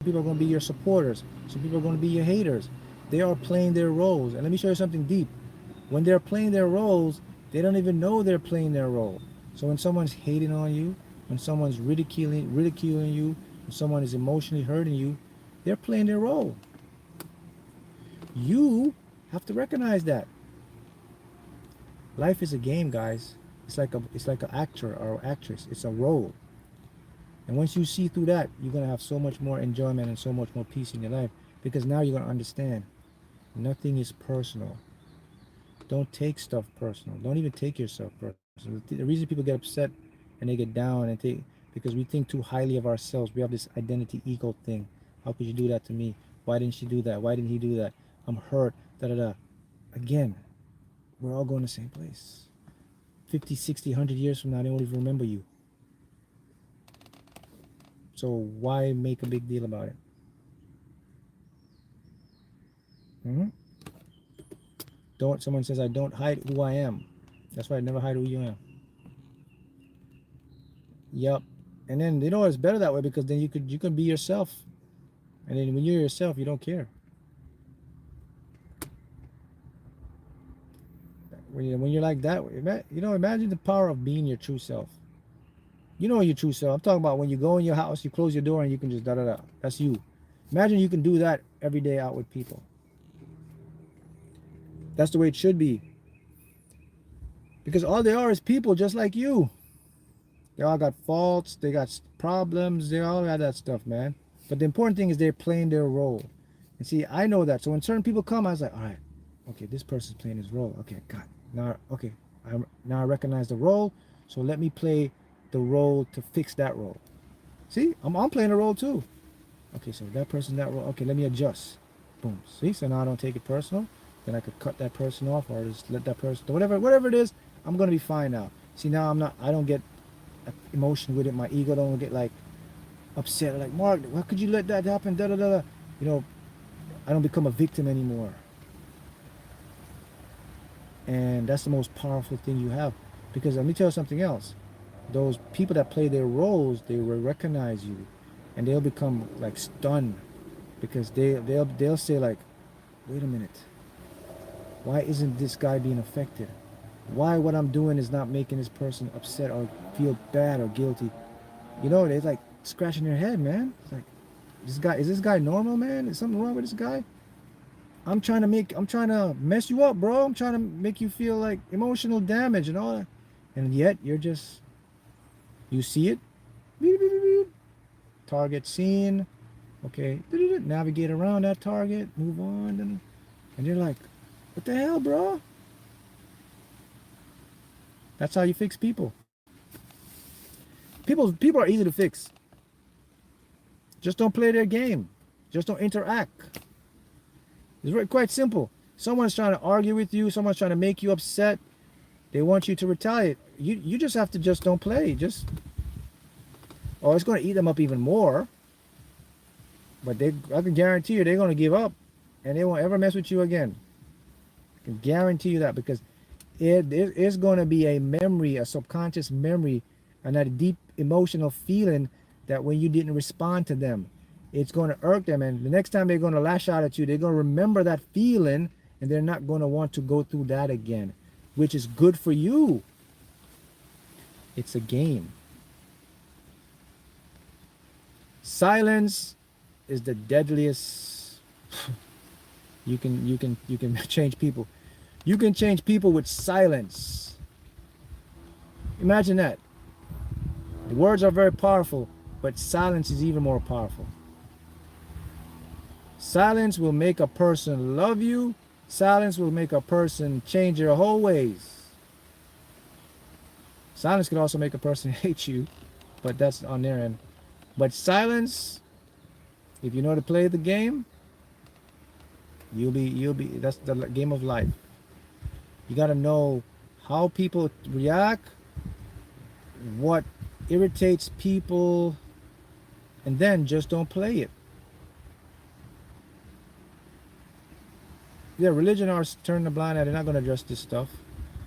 people are going to be your supporters. Some people are going to be your haters. They are playing their roles. And let me show you something deep. When they're playing their roles, they don't even know they're playing their role. So when someone's hating on you, when someone's ridiculing you, when someone is emotionally hurting you, they're playing their role. You have to recognize that. Life is a game, guys. It's like an actor or actress. It's a role. And once you see through that, you're gonna have so much more enjoyment and so much more peace in your life, because now you're gonna understand nothing is personal. Don't take stuff personal. Don't even take yourself personal. The reason people get upset and they get down and take because we think too highly of ourselves. We have this identity ego thing. How could you do that to me? Why didn't she do that? Why didn't he do that? I'm hurt. Da da da. Again, we're all going the same place. 50, 60, 100 years from now, they won't even remember you. So why make a big deal about it? Hmm. Don't. Someone says I don't hide who I am. That's why I never hide who you am. Yep. And then it's better that way, because then you can be yourself. And then when you're yourself, you don't care. When you're like that, imagine the power of being your true self. You know your true self. I'm talking about when you go in your house, you close your door, and you can just da da da. That's you. Imagine you can do that every day out with people. That's the way it should be. Because all they are is people just like you. They all got faults, they got problems, they all got that stuff, man. But the important thing is they're playing their role. And see, I know that. So when certain people come, I was like, all right, okay, this person's playing his role. Okay, God. Now, okay, now I recognize the role. So let me play the role to fix that role. See, I'm playing a role too. Okay, so that person's that role. Okay, let me adjust. Boom. See, so now I don't take it personal. Then I could cut that person off, or just let that person, whatever it is. I'm gonna be fine now. See, now I'm not. I don't get emotion with it. My ego don't get like upset. Like, Mark, why could you let that happen? Da da da da. You know, I don't become a victim anymore. And that's the most powerful thing you have. Because let me tell you something else. Those people that play their roles, they will recognize you, and they'll become like stunned, because they'll say like, wait a minute, why isn't this guy being affected? Why what I'm doing is not making this person upset or feel bad or guilty? They're like scratching their head, man. It's like, is this guy normal, man? Is something wrong with this guy? I'm trying to mess you up, bro. I'm trying to make you feel like emotional damage and all that. And yet you see it, beep, beep, beep, beep. Target seen, okay, navigate around that target, move on, and you're like, what the hell, bro? That's how you fix people. People are easy to fix. Just don't play their game. Just don't interact. It's quite simple. Someone's trying to argue with you. Someone's trying to make you upset. They want you to retaliate. You just have to just don't play. It's going to eat them up even more. But I can guarantee you they're going to give up, and they won't ever mess with you again. I can guarantee you that, because it is going to be a memory, a subconscious memory, and a deep emotional feeling that when you didn't respond to them, it's going to irk them. And the next time they're going to lash out at you, they're going to remember that feeling, and they're not going to want to go through that again, which is good for you. It's a game. Silence is the deadliest. You can change people. You can change people with silence. Imagine that. The words are very powerful, but silence is even more powerful. Silence will make a person love you. Silence will make a person change their whole ways. Silence can also make a person hate you, but that's on their end. But silence, if you know to play the game, that's the game of life. You got to know how people react, what irritates people, and then just don't play it. Yeah, religion are turning a blind eye. They're not going to address this stuff,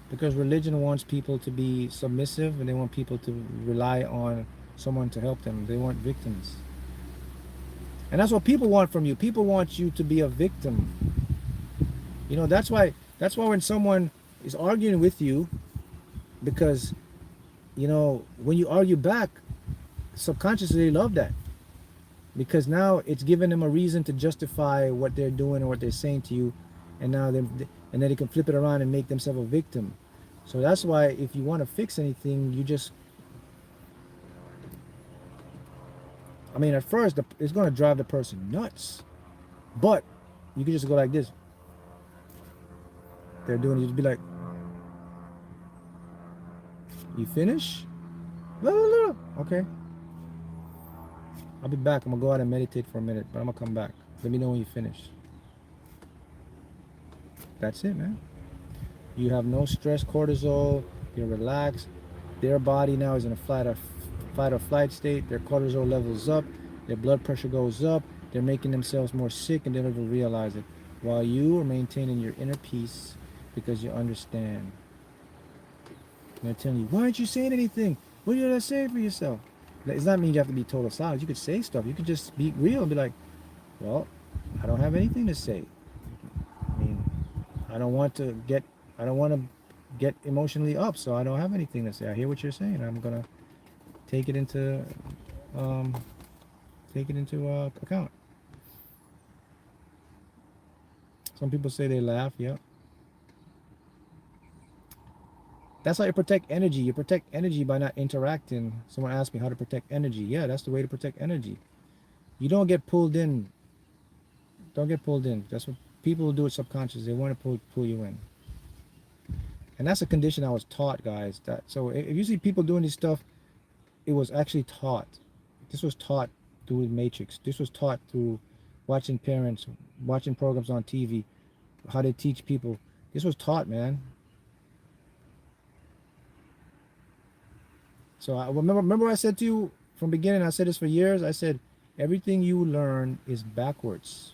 because religion wants people to be submissive, and they want people to rely on someone to help them. They want victims. And that's what people want from you. People want you to be a victim. You know, that's why when someone is arguing with you, because, you know, when you argue back, subconsciously they love that. Because now it's giving them a reason to justify what they're doing or what they're saying to you, and now and then they can flip it around and make themselves a victim. So that's why if you want to fix anything, you just, I mean, at first it's going to drive the person nuts, but you can just go like this. They're doing it, you just be like, you finish? Okay. I'll be back. I'm gonna go out and meditate for a minute, but I'm gonna come back. Let me know when you finish. That's it, man. You have no stress, cortisol. You're relaxed. Their body now is in a fight or flight state. Their cortisol levels up. Their blood pressure goes up. They're making themselves more sick and they don't even realize it. While you are maintaining your inner peace because you understand. And they're telling you, why aren't you saying anything? What do you have to say for yourself? It's not mean you have to be total silence. You could say stuff. You could just be real and be like, well, I don't have anything to say. I mean, I don't want to get emotionally up, so I don't have anything to say. I hear what you're saying. I'm gonna take it into account. Some people say they laugh. Yeah. That's how you protect energy. You protect energy by not interacting. Someone asked me how to protect energy. Yeah, that's the way to protect energy. You don't get pulled in. Don't get pulled in. That's what people do it subconscious. They want to pull you in. And that's a condition I was taught, guys. So if you see people doing this stuff, it was actually taught. This was taught through the Matrix. This was taught through watching parents, watching programs on TV, how they teach people. This was taught, man. So I remember I said to you from the beginning, I said this for years, I said, everything you learn is backwards.